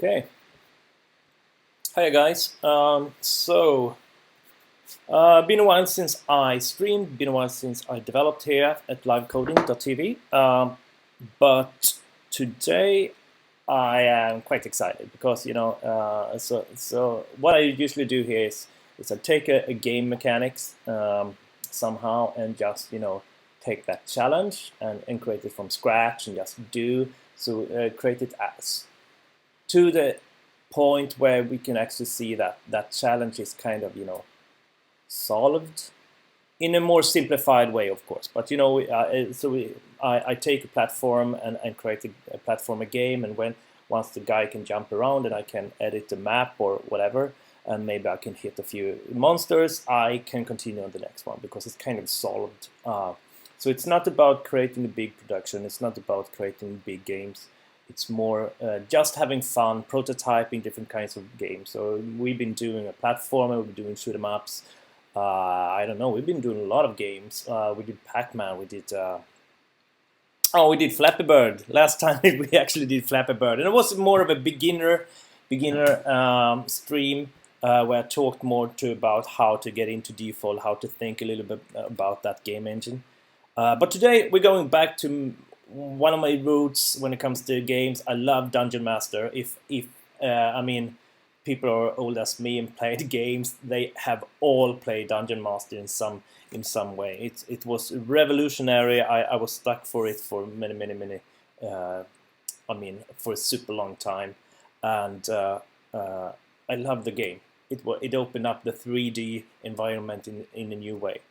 Okay. Hi guys. Been a while since I streamed. Been a while since I developed here at livecoding.tv. But today I am quite excited because So what I usually do here is I take a game mechanics somehow and just take that challenge and create it from scratch and just create it as to the point where we can actually see that that challenge is kind of solved in a more simplified way, of course. But I take a platform and create a platform, a game, and once the guy can jump around and I can edit the map or whatever, and maybe I can hit a few monsters, I can continue on the next one because it's kind of solved. So it's not about creating a big production. It's not about creating big games. It's more just having fun, prototyping different kinds of games. So we've been doing a platformer, we've been doing shoot 'em ups. I don't know. We've been doing a lot of games. We did Pac-Man. We did. We did Flappy Bird. Last time we actually did Flappy Bird, and it was more of a beginner stream where I talked more about how to get into Defold, how to think a little bit about that game engine. But today we're going back to one of my roots when it comes to games. I love Dungeon Master. If people are old as me and played games, they have all played Dungeon Master in some way. It was revolutionary. I was stuck for it for many for a super long time, and I love the game. It opened up the 3D environment in a new way.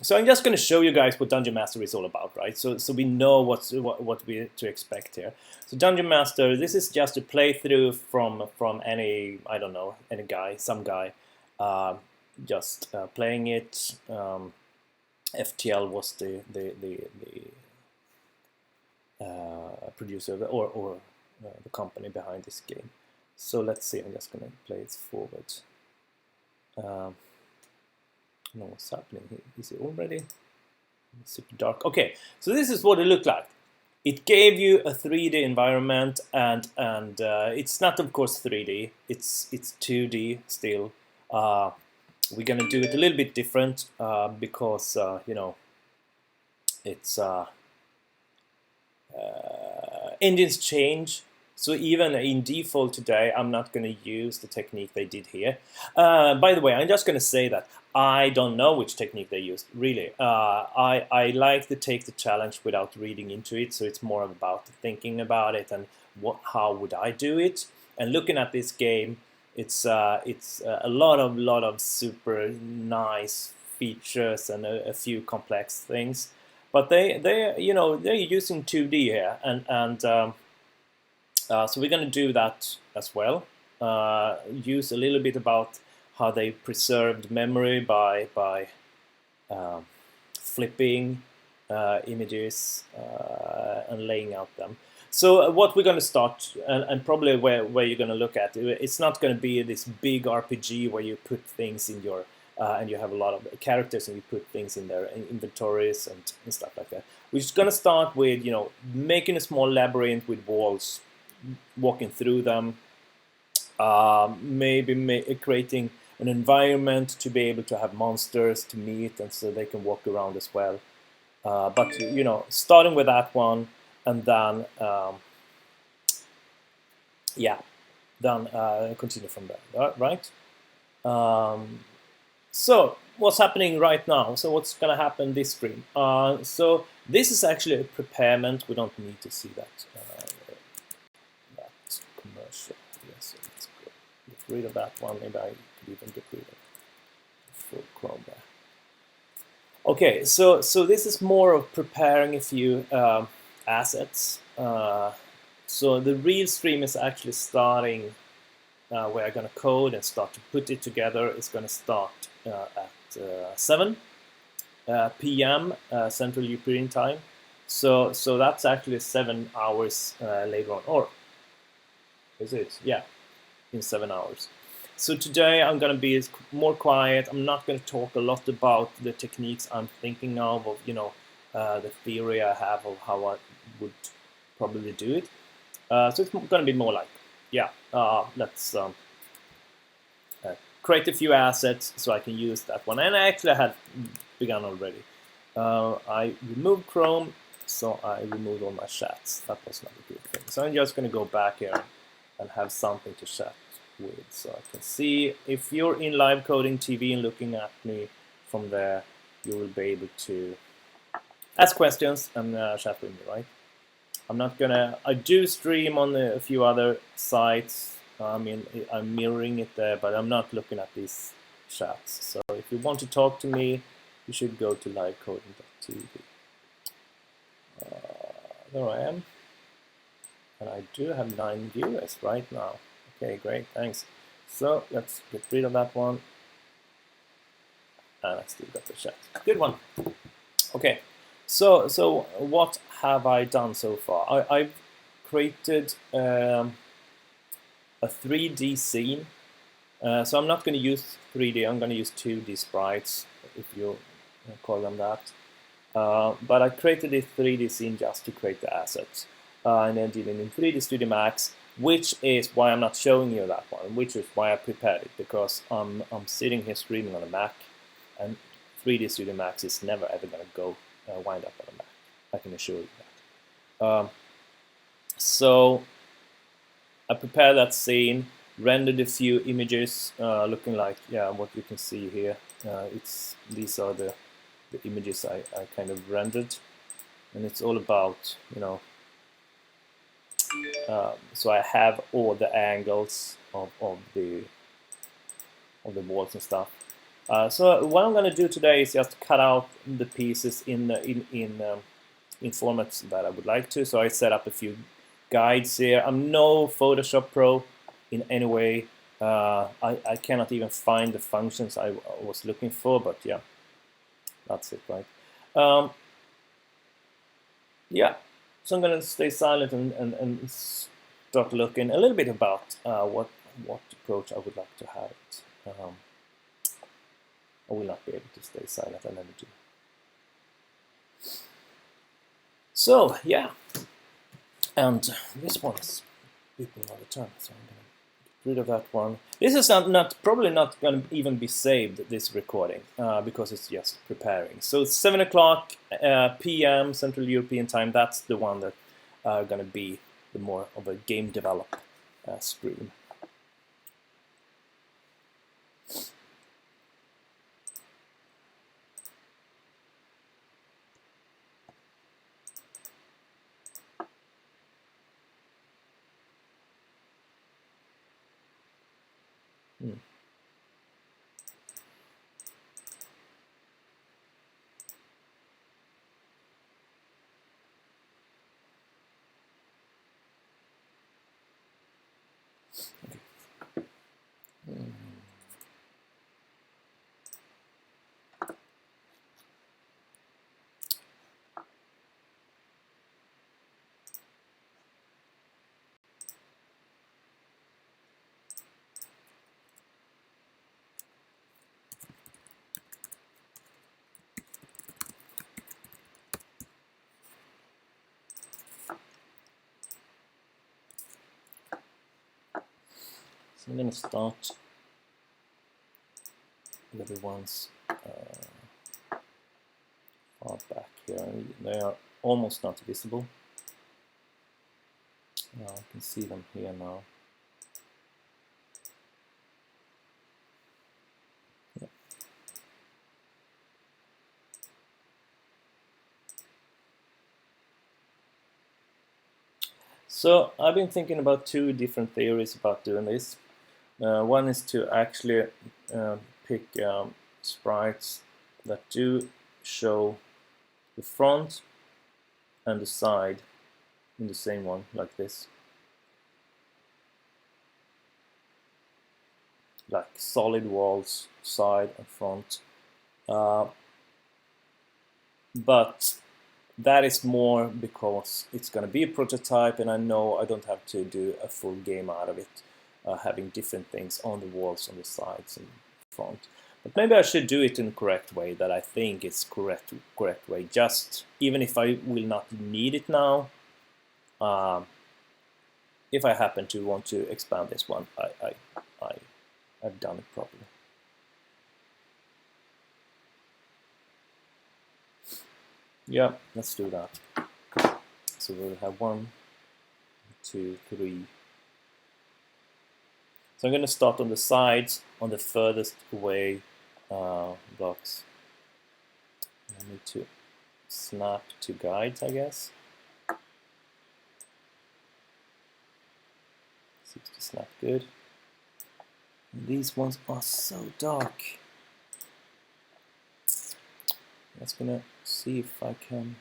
So I'm just going to show you guys what Dungeon Master is all about, right? So we know what we to expect here. So Dungeon Master, this is just a playthrough from any, I don't know, some guy, just playing it. FTL was the producer or the company behind this game. So let's see. I'm just going to play it forward. I don't know what's happening here. Is it already super dark? Okay, so this is what it looked like. It gave you a 3D environment, and it's not, of course, 3D. It's 2D still. We're gonna do it a little bit different because it's engines change. So even in Defold today, I'm not going to use the technique they did here. By the way, I'm just going to say that I don't know which technique they used, really. I like to take the challenge without reading into it, so it's more about thinking about it and how would I do it. And looking at this game, it's a lot of super nice features and a few complex things. But they're using 2D here, and so we're going to do that as well. Use a little bit about how they preserved memory by flipping images and laying out them. So what we're going to start, and probably where you're going to look at, it's not going to be this big RPG where you put things in your, and you have a lot of characters and you put things in their inventories and stuff like that. We're just going to start with, making a small labyrinth with walls, walking through them, maybe creating an environment to be able to have monsters to meet, and so they can walk around as well. But starting with that one, and then continue from there, right? So what's happening right now? So what's going to happen this stream? So this is actually a preparement. We don't need to see that. Commercial. Yes, so let's get rid of that one. Maybe I could even get rid of full Chrome there. Okay, so this is more of preparing a few assets. So the real stream is actually starting where I'm going to code and start to put it together. It's going to start at 7 p.m. Central European time. So that's actually 7 hours later on, or is it? Yeah, in 7 hours. So today I'm going to be more quiet. I'm not going to talk a lot about the techniques I'm thinking of the theory I have of how I would probably do it. So it's going to be more like yeah, let's create a few assets so I can use that one. And I actually had begun already. I removed Chrome, so I removed all my chats. That was not a good thing. So I'm just going to go back here and have something to chat with. So I can see if you're in live coding TV and looking at me from there, you will be able to ask questions and chat with me, right? I'm not gonna. I do stream on a few other sites. I mean, I'm mirroring it there, but I'm not looking at these chats. So if you want to talk to me, you should go to livecoding.tv. There I am, and I do have 9 viewers right now. Okay, great, thanks. So let's get rid of that one, and I still got the chat. Good one. Okay. So what have I done so far? I've created a 3D scene. So I'm not going to use 3D. I'm going to use 2D sprites, if you call them that. But I created a 3D scene just to create the assets, and then did it in 3D Studio Max, which is why I'm not showing you that one, which is why I prepared it, because I'm sitting here streaming on a Mac, and 3D Studio Max is never ever going to go wind up on a Mac. I can assure you that. So I prepared that scene, rendered a few images, looking like what you can see here. These are the images I kind of rendered, and it's all about, you know. So I have all the angles of the walls and stuff. So what I'm going to do today is just cut out the pieces in formats that I would like to. So I set up a few guides here. I'm no Photoshop Pro in any way. I cannot even find the functions I was looking for, but yeah, that's it, right? Yeah, so I'm going to stay silent and start looking a little bit about what approach I would like to have it. I will not be able to stay silent, I never do. So yeah, and this one is beeping all the time, so I'm going to get rid of that one. This is probably not going to even be saved, this recording, because it's just preparing. So it's 7 o'clock p.m. Central European time. That's the one that going to be the more of a game develop stream. So I'm going to start with the ones far back here. They are almost not visible. I can see them here now. Yeah. So I've been thinking about 2 different theories about doing this. One is to actually pick sprites that do show the front and the side in the same one, like this. Like solid walls, side and front. But that is more because it's going to be a prototype, and I know I don't have to do a full game out of it, having different things on the walls, on the sides and front. But maybe I should do it in the correct way, that I think it's correct way. Just even if I will not need it now, if I happen to want to expand this one, I've done it properly. Yeah, let's do that. So we'll have 1, 2, 3. So I'm going to start on the sides, on the furthest away blocks. I need to snap to guides, I guess. Seems to snap good. And these ones are so dark. I'm just gonna see if I can.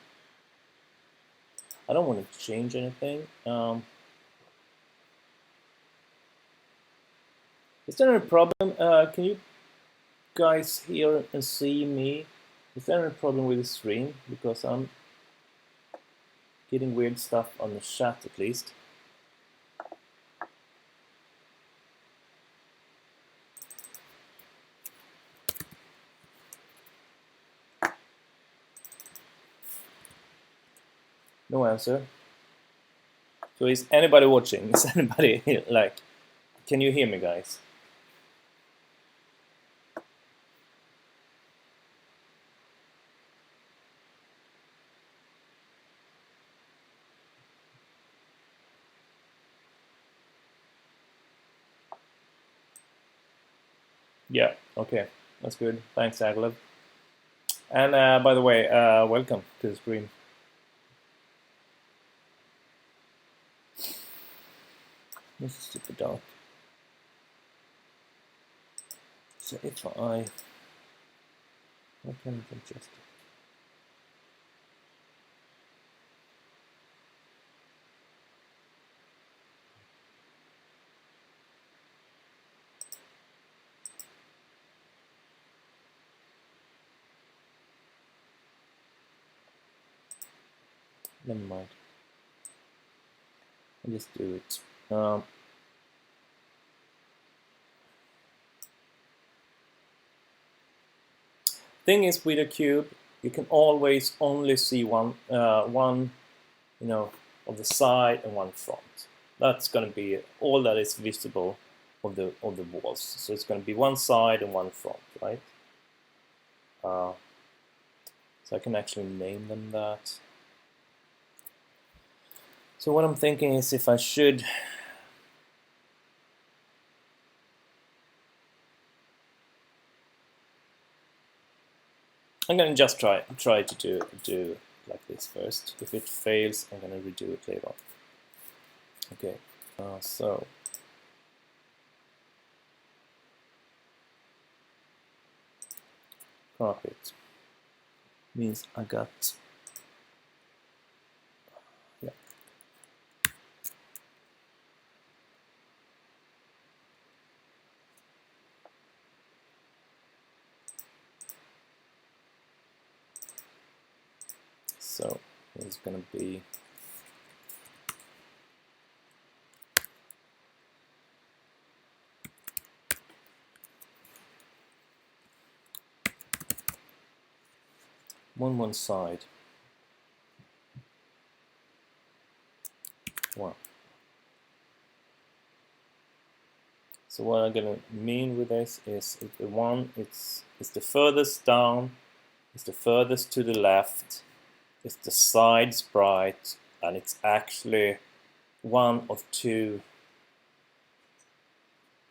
I don't want to change anything. Is there any problem? Can you guys hear and see me? Is there any problem with the stream? Because I'm getting weird stuff on the chat at least. No answer. So is anybody watching? Is anybody like, can you hear me, guys? Yeah, okay, that's good. Thanks, Aglev. And by the way, welcome to the stream. This is super dark. So if I can adjust it. Never mind. I'll just do it. Thing is, with a cube, you can always only see one, of the side and one front. That's going to be all that is visible of the walls. So it's going to be one side and one front, right? So I can actually name them that. So what I'm thinking is if I should I'm going to just try to do like this first. If it fails, I'm going to redo it later on. Okay, so carpet means I got so it's going to be one side. Wow. So what I'm gonna mean with this is the one it's the furthest down, it's the furthest to the left, it's the side sprite, and it's actually one of two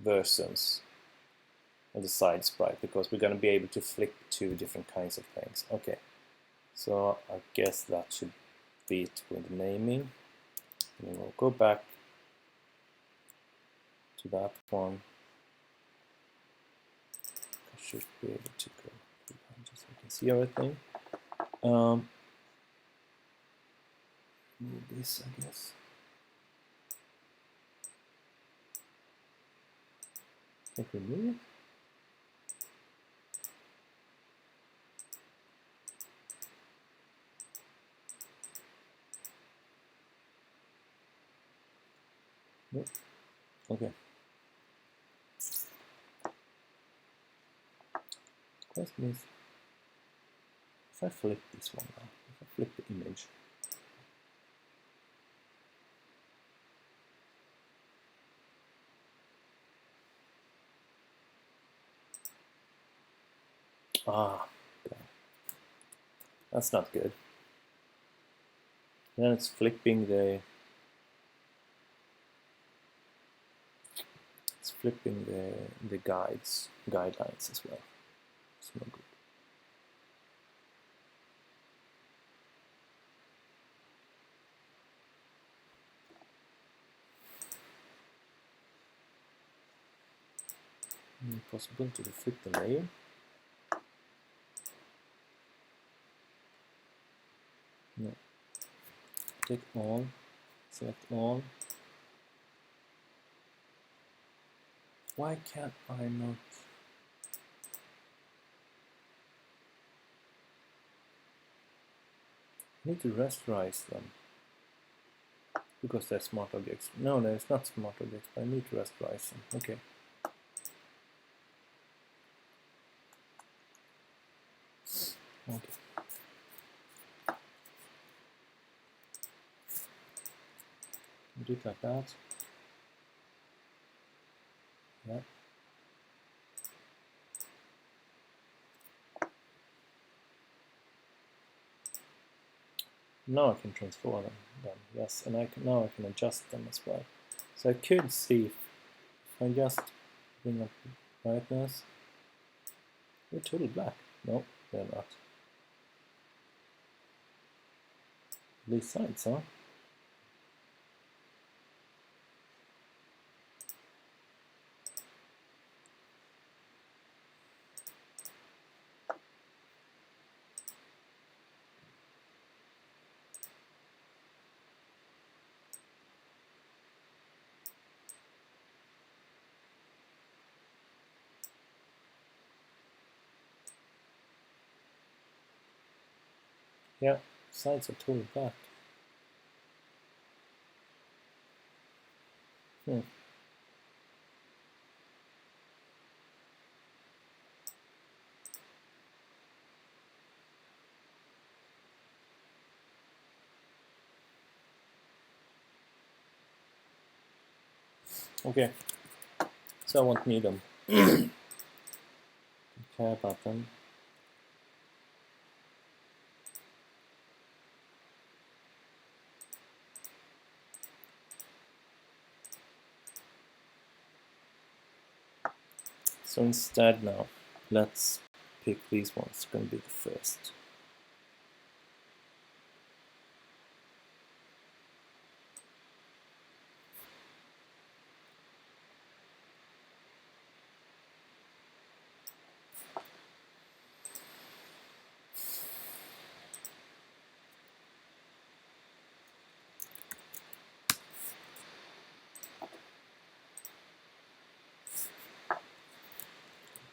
versions of the side sprite because we're gonna be able to flip two different kinds of things. Okay, so I guess that should be it with the naming. And we'll go back to that one. I should be able to go just so I can see everything. Move this, I guess. Can we move it? Nope. Okay. Question is, if I flip this one now, if I flip the image, Ah, okay. That's not good. Then it's flipping the guidelines as well. It's no good. Possibility to flip the layer. No. Take all, select all. Why can't I not? I need to rasterize them because they're smart objects. No, there's not smart objects, but I need to rasterize them. Okay. Okay. Do it like that. Yeah. Now I can transform them. Yes, and now I can adjust them as well. So I could see if I just bring up brightness. They're totally black. No, they're not. These sides, huh? Yeah, sides are totally black. Okay, so I won't need them. Don't care about them. So instead now, let's pick these ones. It's going to be the first.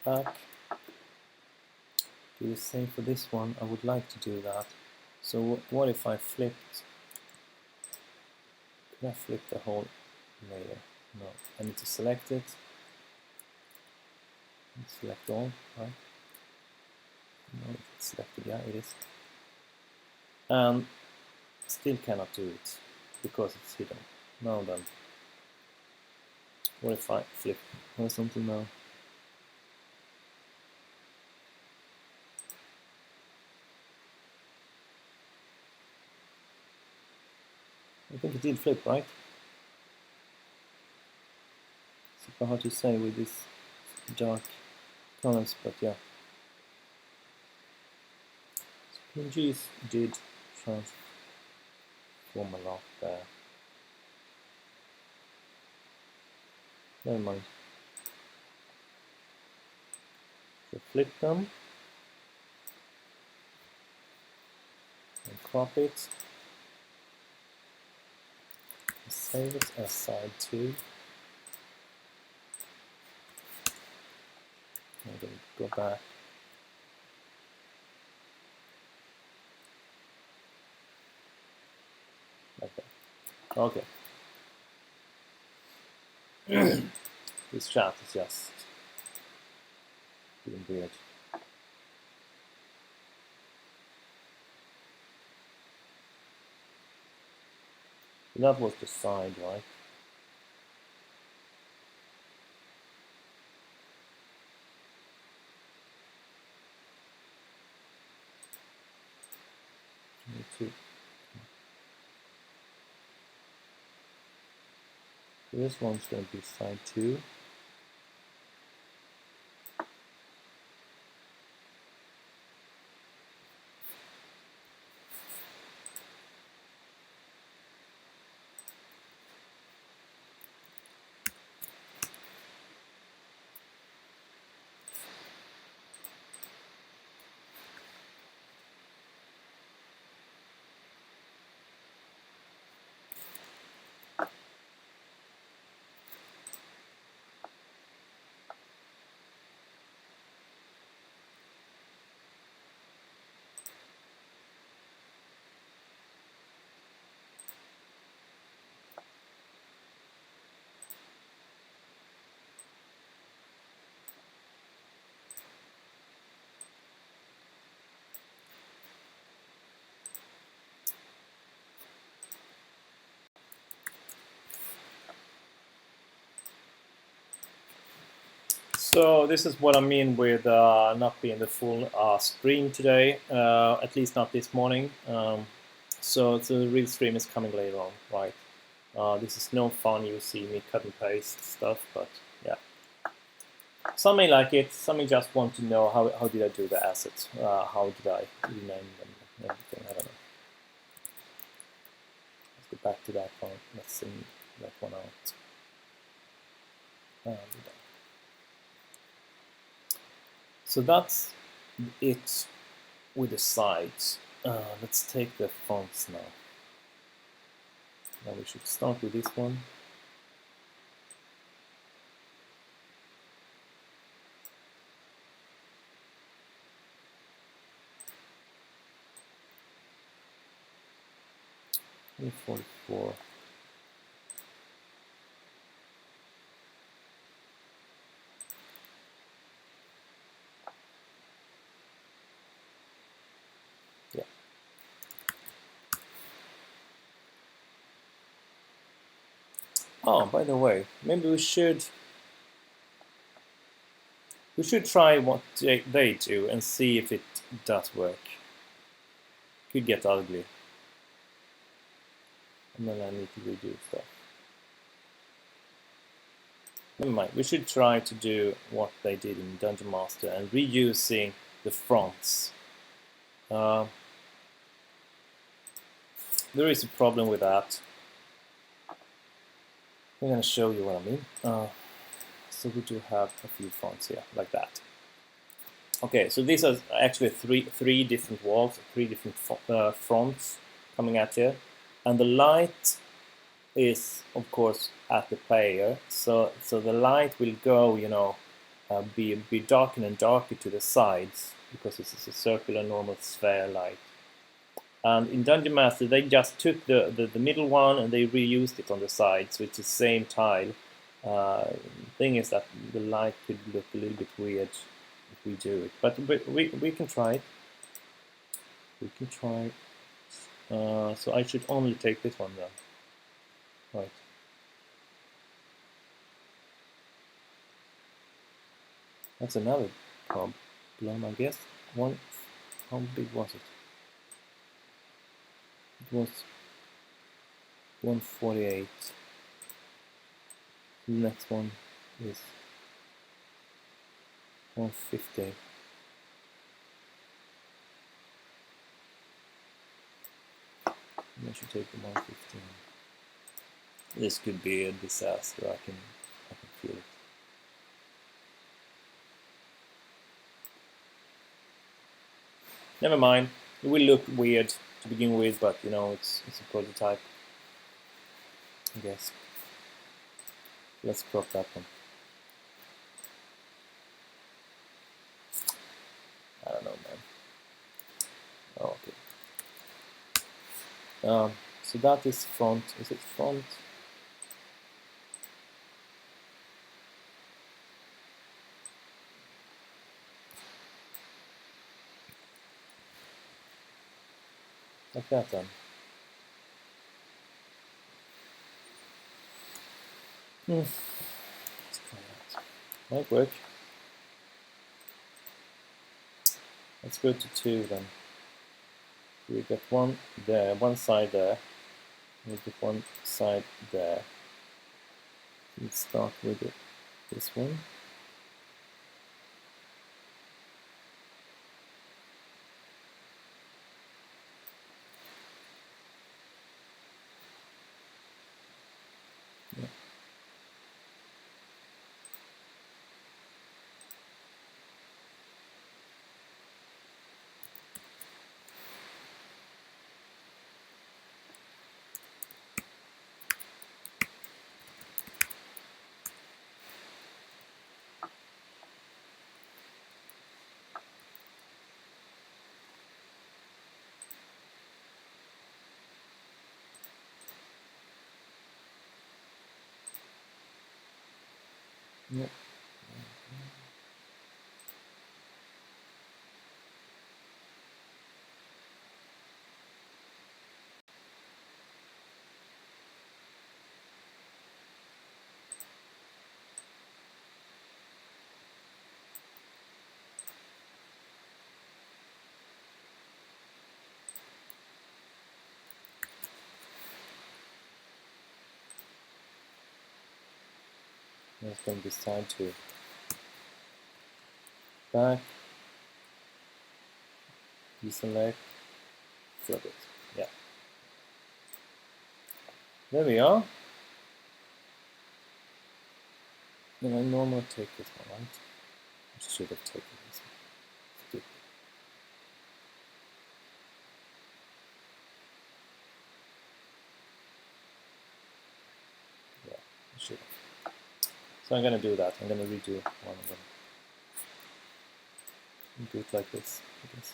Back. Do the same for this one. I would like to do that. So what if I flipped? Could I flip the whole layer? No. I need to select it. Select all, right? No, it's selected. Yeah, it is. And still cannot do it because it's hidden. Now then, what if I flip something now? I think it did flip, right? Super hard to say with these dark colors, but yeah. So PNGs did transform a lot there. Never mind. So flip them and crop it. And save it as side 2. I'm going to go back. Like that. Okay. This chat is just being weird. That was the side, right? This one's going to be side 2. So this is what I mean with not being the full stream today, at least not this morning. So the real stream is coming later on, right? This is no fun. You see me cut and paste stuff, but yeah. Some may like it. Some may just want to know how did I do the assets? How did I rename them and everything? I don't know. Let's go back to that one. Let's sing that one out. So that's it with the sides. Let's take the fonts now. Now we should start with this one. E44. Yeah. Oh, by the way, maybe we should try what they do and see if it does work. Could get ugly. And then I need to redo stuff. Never mind, we should try to do what they did in Dungeon Master and reusing the fronts. There is a problem with that. I'm going to show you what I mean. So we do have a few fonts here, like that. Okay, so these are actually three different walls, three different fronts coming at you. And the light is, of course, at the player. So the light will go, you know, be darker and darker to the sides because this is a circular normal sphere light. And in Dungeon Master, they just took the middle one and they reused it on the sides, so it's the same tile. Thing is that the light could look a little bit weird if we do it, but we can try it. We can try. So I should only take this one then, right? That's another problem, I guess. How big was it? It was 148. The next one is 150. I should take the 115. This could be a disaster. I can feel it. Never mind. It will look weird to begin with, but you know it's a prototype, I guess. Let's crop that one. I don't know, man. Oh, okay. So that is front. Is it front? Like that then. Let's try that. Might work. Let's go to 2 then. We got one there, one side there. We got one side there. Let's start with this one. Yeah. Yep. It's going to be side to back, deselect, flip it. Yeah. There we are. Then I normally take this one, right? I should have taken this one. Stupid. Yeah, I should have. So I'm going to do that. I'm going to redo one of them. Do it like this, I guess.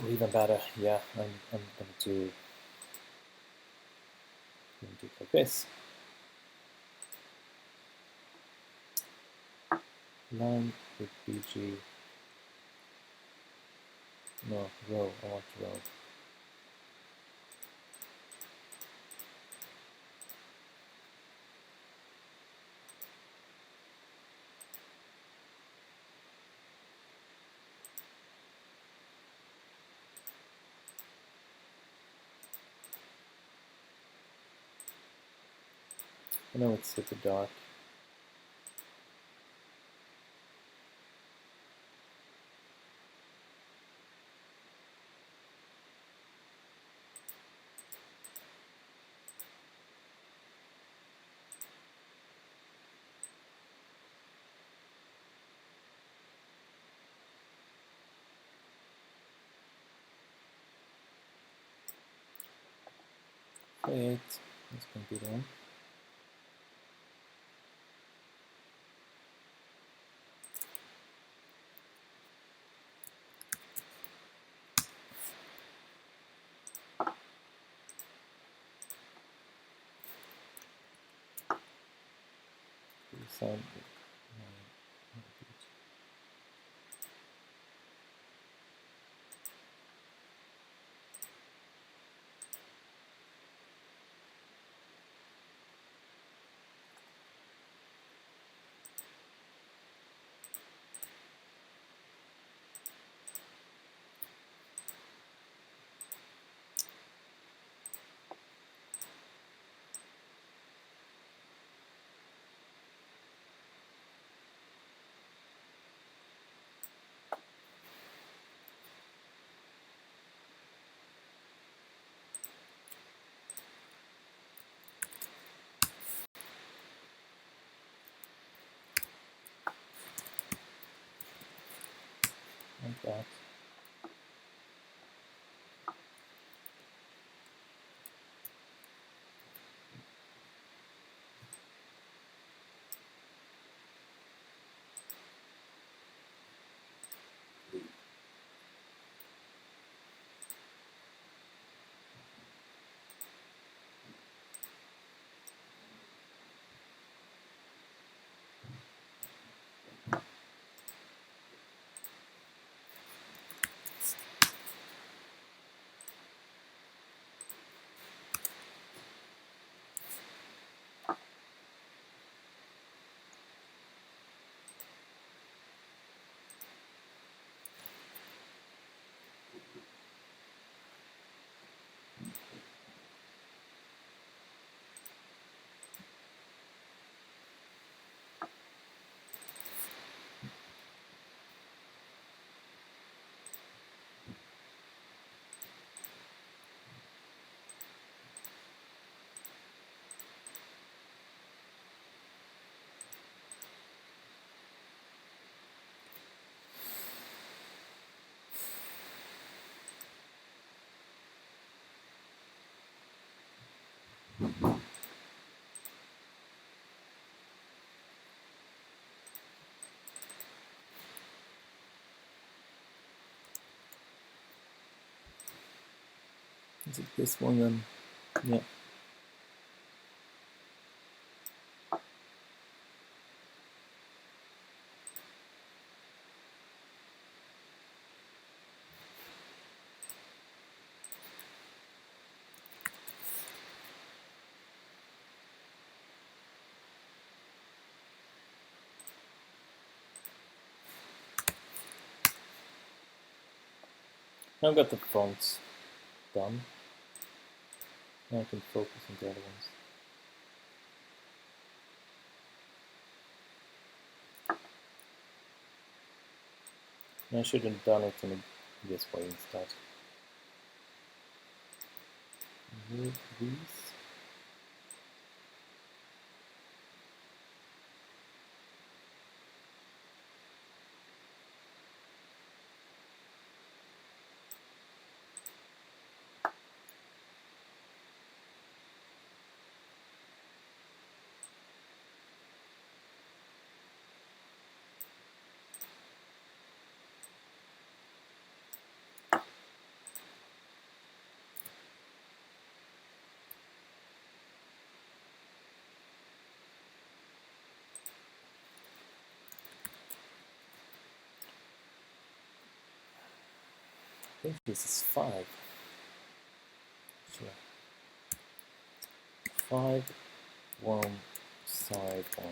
Or even better, yeah, I'm going to do it like this. Line with BG. No, row. I want row. I know it's super dark. Wait, this can be the one. Side. Like that. Is it this one then? Yeah. I've got the fonts done. Now I can focus on the other ones. I should have done it in this way instead. Move these. I think this is 5. Sure. 5, 1, side 1.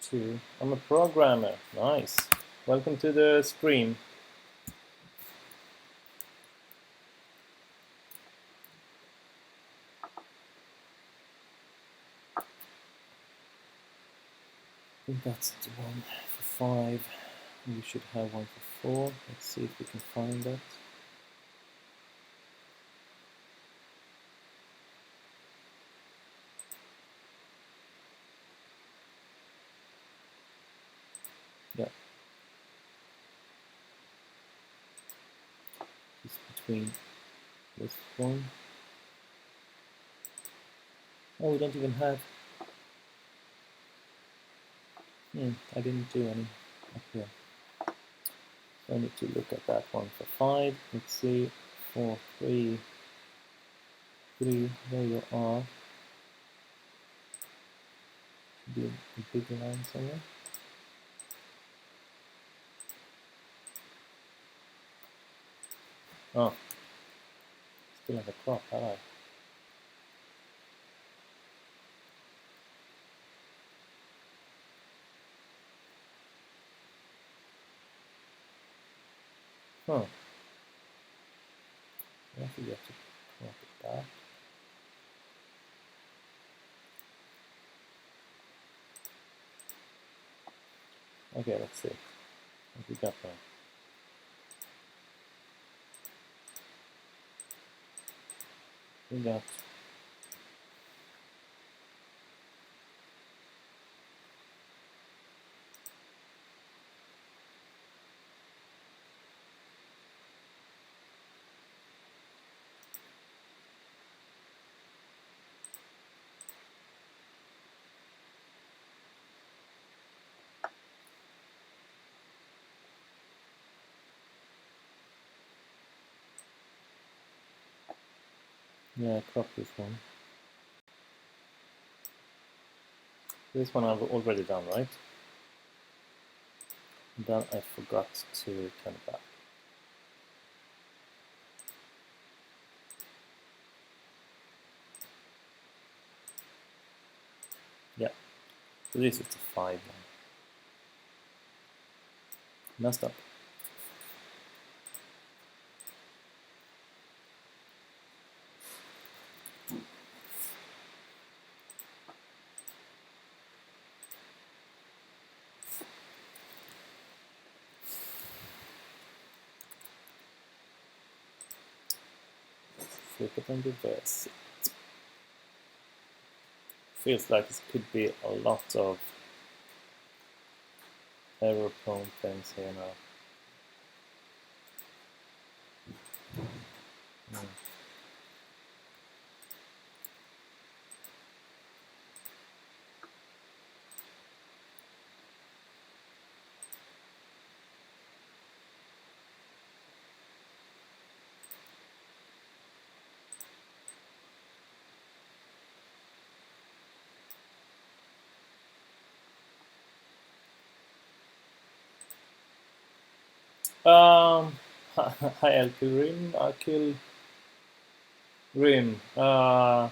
Two. I'm a programmer. Nice. Welcome to the stream. I think that's the one for 5. We should have one for 4. Let's see if we can find that. Yeah. It's between this one. Oh, we don't even have. I didn't do any up here. So I need to look at that one for 5. Let's see. 4, 3, 3. There you are. Should be a bigger line somewhere. Oh, still have a crop, have I? Huh. I forget to crop it back. Okay, let's see what we got now. We got yeah, crop this one. This one I've already done, right? And then I forgot to turn it back. Yeah, so this is the 5 one. Messed up. Flip it and reverse it. feels like it could be a lot of error-prone things here now. Hi Akil Rim. Hi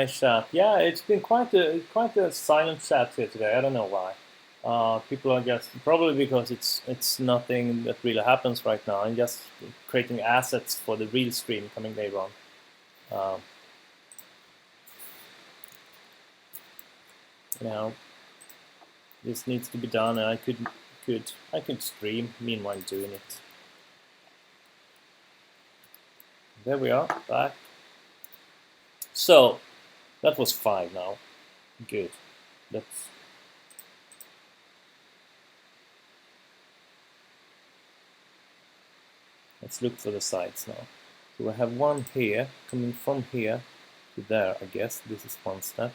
chat. Yeah, it's been quite a silent chat here today. I don't know why. People are just probably because it's nothing that really happens right now. I'm just creating assets for the real stream coming later on. You know, this needs to be done, and I could stream meanwhile doing it. There we are, back. So that was 5 now. Good. Let's look for the sides now. So we have one here coming from here to there. I guess this is one step.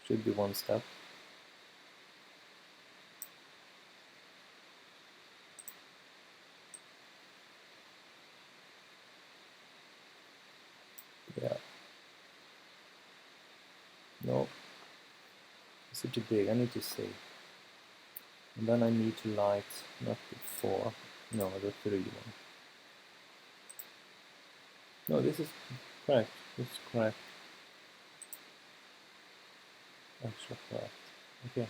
Should be one step. Yeah. No. Is it too big? I need to see. And then I need to light not the 4. No, the 3 one. No, this is correct. This is correct. Extra correct. Okay.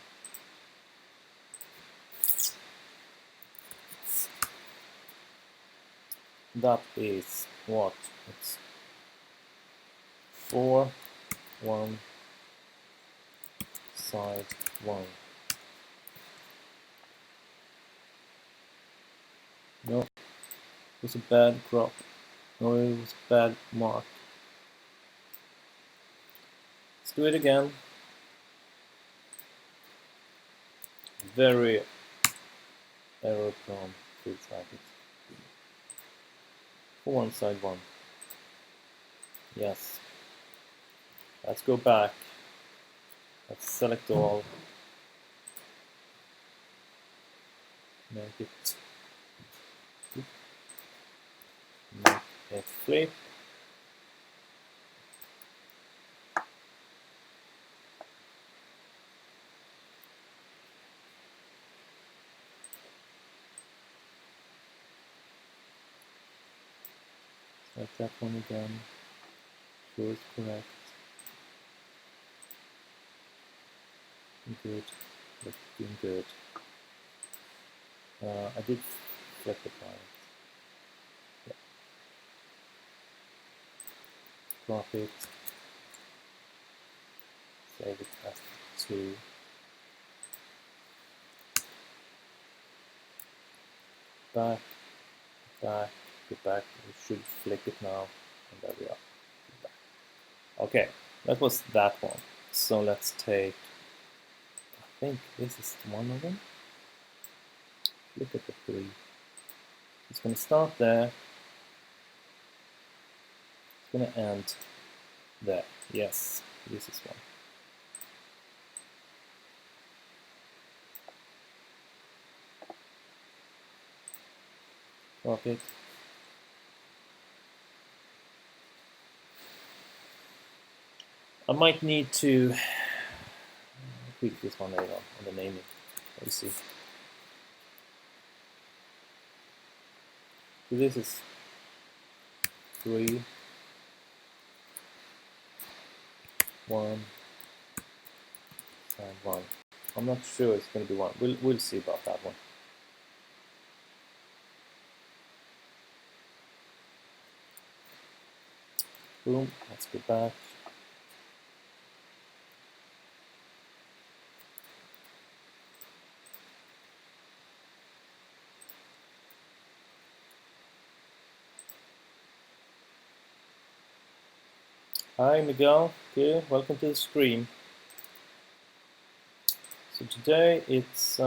That is what? It's 4, 1, side 1. No, it was a bad crop. No, it was a bad mark. Let's do it again. Very error prone, feels like it. For one side 1. Yes. Let's go back. Let's select all. Make it flip. Select that one again. Sure it's correct. Good. Looking good. I did flip it right. Yeah. Drop it. Save it as 2. Back, back, go back. We should flick it now. And there we are. Back. Okay, that was that one. So let's take, I think this is one of them. Look at the 3. It's going to start there. It's going to end there. Yes, this is one. Drop it. I might need to tweak this one later on the naming. Let's see. So this is 3, 1, and 1. I'm not sure it's going to be 1. We'll see about that one. Boom. Let's go back. Hi Miguel, good, welcome to the stream. So today it's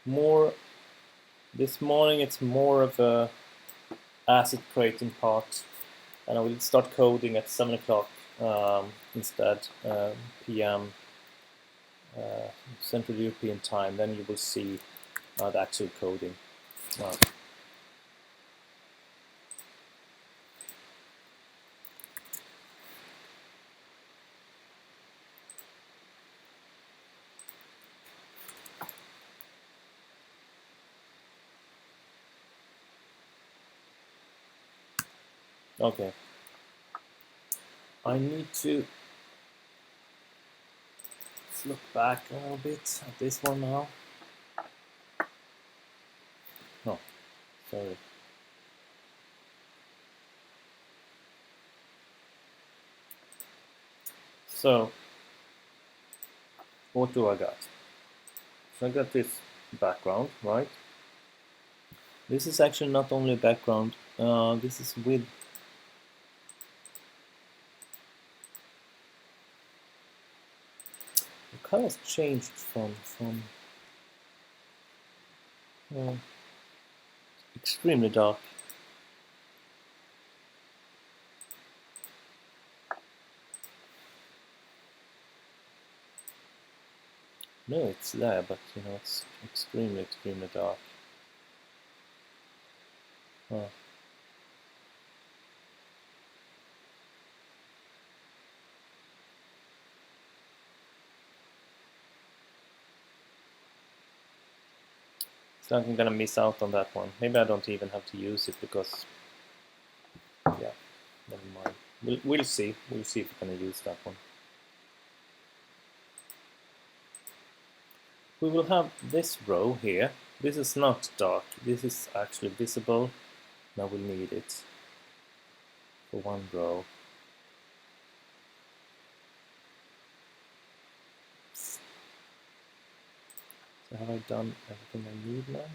more, this morning it's more of a asset creating part, and I will start coding at 7 o'clock instead, PM Central European time. Then you will see the actual coding. Okay, I need to look back a little bit at this one now. No, sorry. So, what do I got? So I got this background, right? This is actually not only a background, this is with the colors changed from extremely dark. No, it's there, but you know, it's extremely dark. Oh. So I'm gonna miss out on that one. Maybe I don't even have to use it because, yeah, never mind. We'll see. We'll see if we're gonna use that one. We will have this row here. This is not dark. This is actually visible. Now we'll need it for one row. So have I done everything I need now?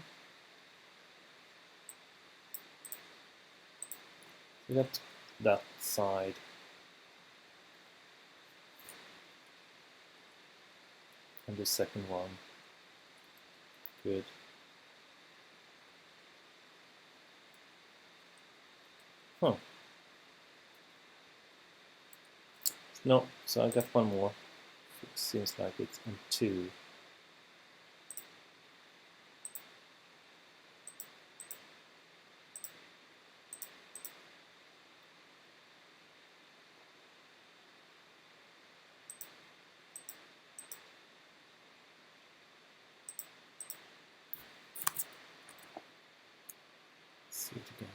We got that side. And the second one. Good. Huh. No, so I got one more. It seems like it's on 2. Let's see it again.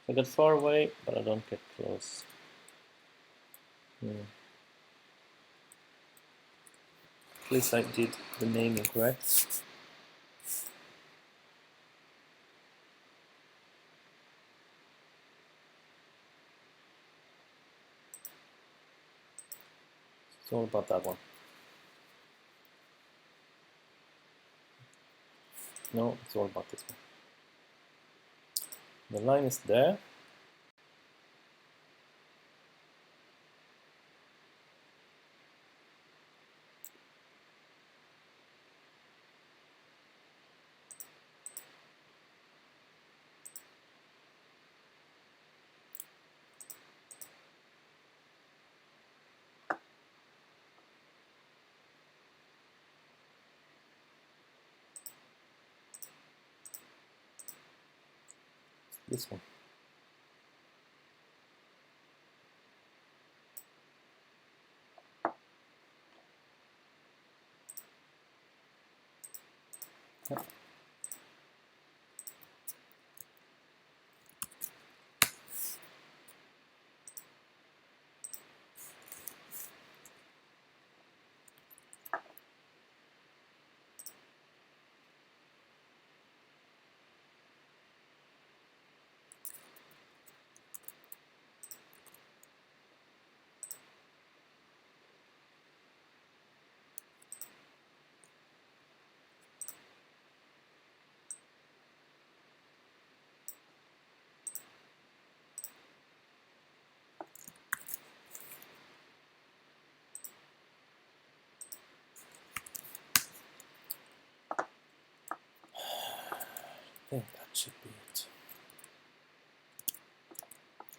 I got far away, but I don't get close. At least I did the naming correct. It's all about that one. No, it's all about this one. The line is there. This one. Yeah. think that should be it.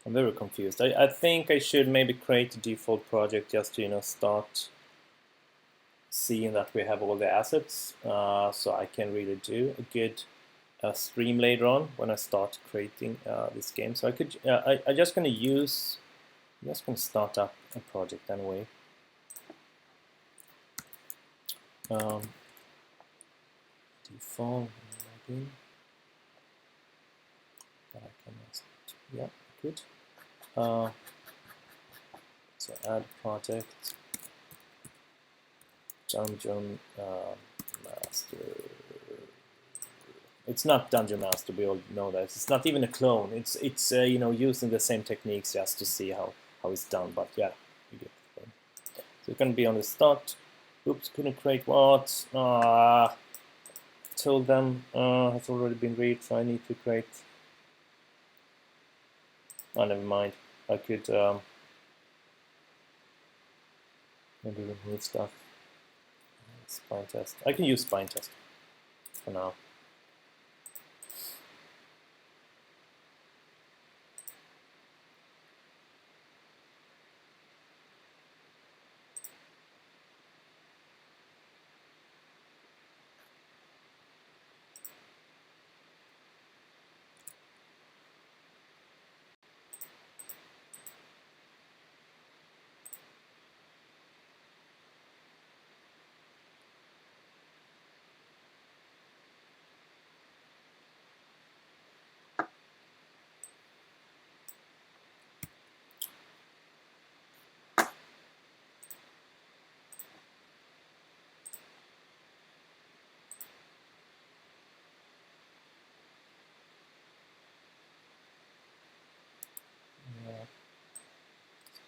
I'm very confused. I think I should maybe create a default project just to start seeing that we have all the assets, so I can really do a good stream later on when I start creating this game. So I could I'm just gonna start up a project anyway. Default login. That I can just, yeah, good. So add project, dungeon master. It's not dungeon master. We all know that. It's not even a clone. It's using the same techniques just to see how it's done. But yeah, you get the point. So it's gonna be on the start. Oops, couldn't create what? Told them it's already been read, so I need to create. Oh, never mind. I could maybe remove stuff. Spine test. I can use spine test for now.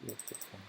Use this one.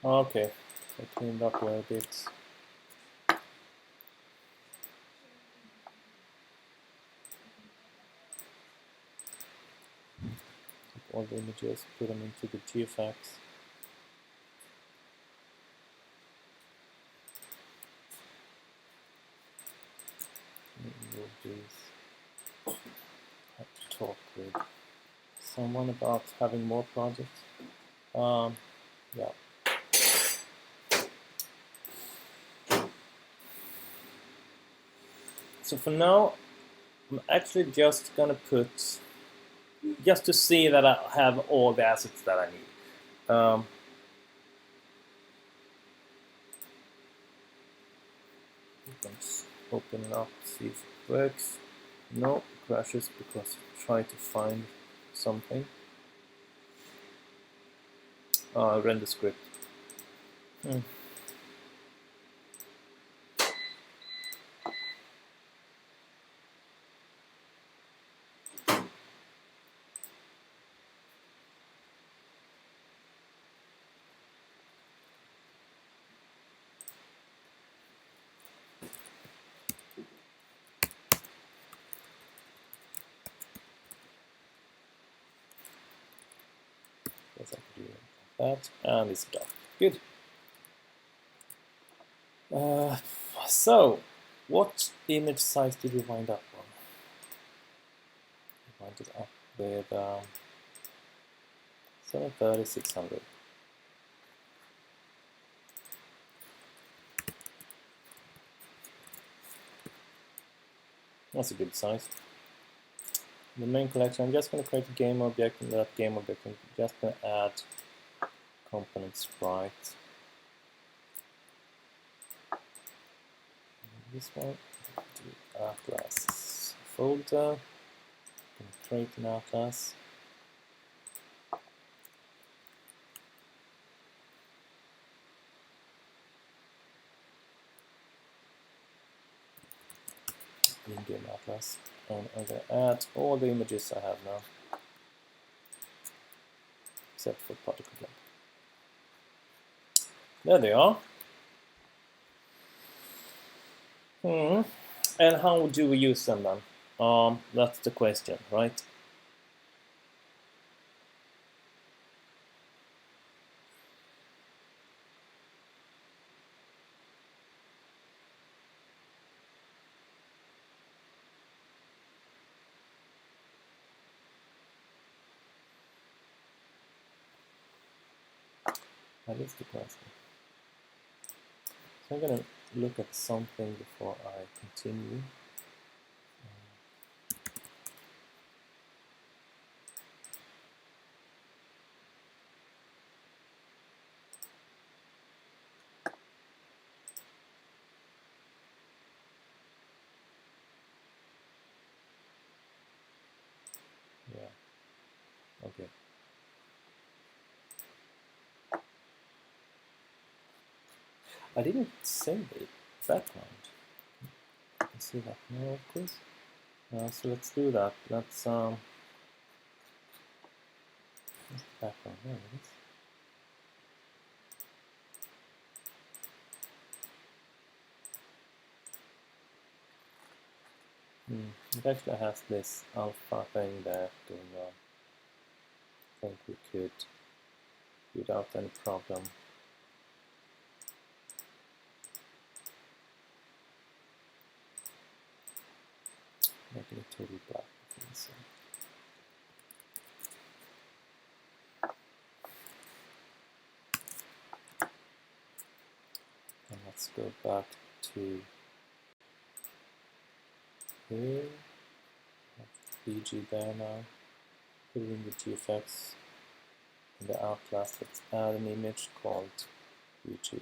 Okay, so I cleaned up a little bit. Take all the images, put them into the GFX. Remove these. Have to talk with someone about having more projects. Yeah. So for now, I'm actually just gonna put, just to see that I have all the assets that I need. Let's open it up, see if it works. No, it crashes because I try to find something. Render script. guess I could do that, and it's done. Good. So, what image size did we wind up on? We wound it up with 730, 600. That's a good size. The main collection, I'm just going to create a game object, and that game object I'm just going to add component sprite. This one, do Atlas folder, create an Atlas. In-game Atlas, and I'm going to add all the images I have now, except for particle block. There they are. And how do we use them then? That's the question, right? That is the question. So I'm going to look at something before I continue. Yeah, okay. I didn't save the background. You can see that now, of course. So let's do that. Let's where's the background? There it is. It actually has this alpha thing there going on. I think we could, without any problem, make it totally black. And let's go back to here. BG there now. Put it in the GFX. In the Atlas, let's add an image called BG.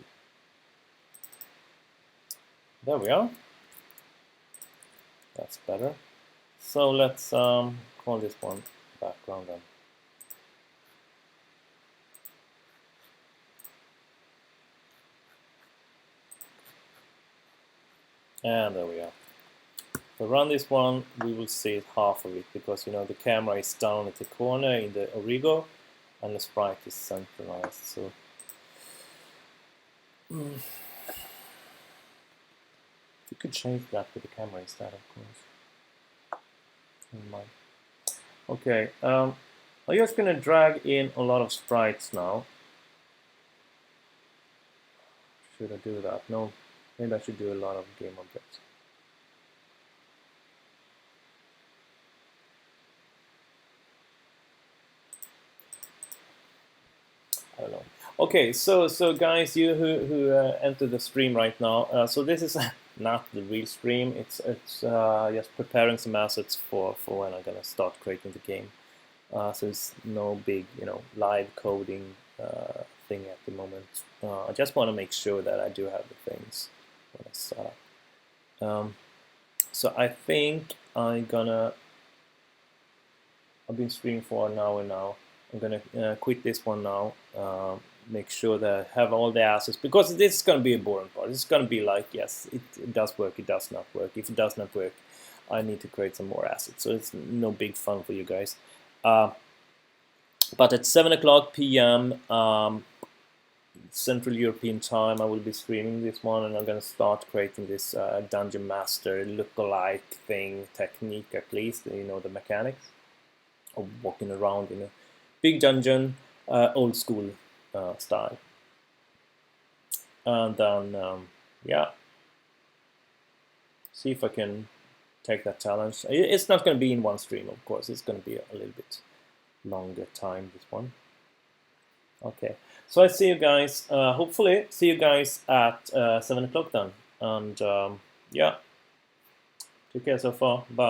There we are. That's better. So let's call this one background then. And there we are. If I run this one, we will see half of it because, you know, the camera is down at the corner in the Origo and the sprite is centralized. So you could change that with the camera instead, of course. Never mind. Okay, I'm just going to drag in a lot of sprites now. Should I do that? No, maybe I should do a lot of game objects. I don't know. Okay, so guys, you who enter the stream right now, so this is not the real stream. It's just preparing some assets for when I'm gonna start creating the game. So it's no big, you know, live coding thing at the moment. I just want to make sure that I do have the things when I start up. So I think I've been streaming for an hour now. I'm gonna quit this one now. Make sure that I have all the assets because this is gonna be a boring part. It's gonna be like, yes, it does work, it does not work. If it does not work, I need to create some more assets. So it's no big fun for you guys. But at 7 o'clock p.m. Central European time, I will be streaming this one, and I'm gonna start creating this Dungeon Master look-alike thing, technique at least. You know, the mechanics of walking around in a big dungeon old school style. And then yeah, see if I can take that challenge. It's not going to be in one stream, of course. It's going to be a little bit longer time, this one. Okay, so I see you guys, hopefully see you guys at 7 o'clock then. And yeah, take care so far. Bye.